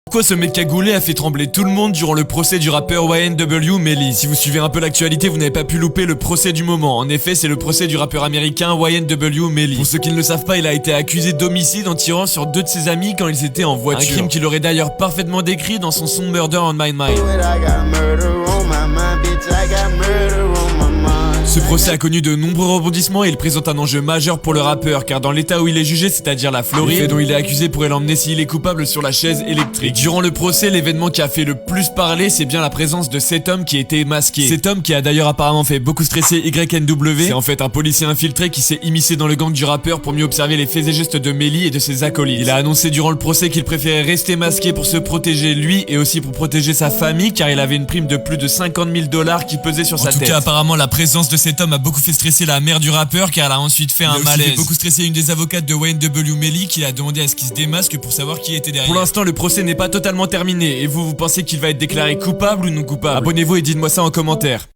Pourquoi ce mec cagoulé a fait trembler tout le monde durant le procès du rappeur YNW Melly? Si vous suivez un peu l'actualité, vous n'avez pas pu louper le procès du moment. En effet, c'est le procès du rappeur américain YNW Melly. Pour ceux qui ne le savent pas, il a été accusé d'homicide en tirant sur 2 de ses amis quand ils étaient en voiture. Un crime qu'il aurait d'ailleurs parfaitement décrit dans son son Murder on My Mind. Ce procès a connu de nombreux rebondissements et il présente un enjeu majeur pour le rappeur, car dans l'état où il est jugé, c'est-à-dire la Floride, les faits dont il est accusé pourraient l'emmener s'il est coupable sur la chaise électrique. Durant le procès, l'événement qui a fait le plus parler, c'est bien la présence de cet homme qui était masqué. Cet homme qui a d'ailleurs apparemment fait beaucoup stresser YNW, c'est en fait un policier infiltré qui s'est immiscé dans le gang du rappeur pour mieux observer les faits et gestes de Melly et de ses acolytes. Il a annoncé durant le procès qu'il préférait rester masqué pour se protéger lui et aussi pour protéger sa famille, car il avait une prime de plus de 50 000 $ qui pesait sur sa tête. En tout cas, apparemment, la présence de cet homme a beaucoup fait stresser la mère du rappeur, car elle a ensuite fait un malaise. Il a beaucoup stressé une des avocates de YNW Melly qui a demandé à ce qu'il se démasque pour savoir qui était derrière. Pour l'instant, le procès n'est pas totalement terminé. Et vous pensez qu'il va être déclaré coupable ou non coupable? Abonnez-vous et dites-moi ça en commentaire.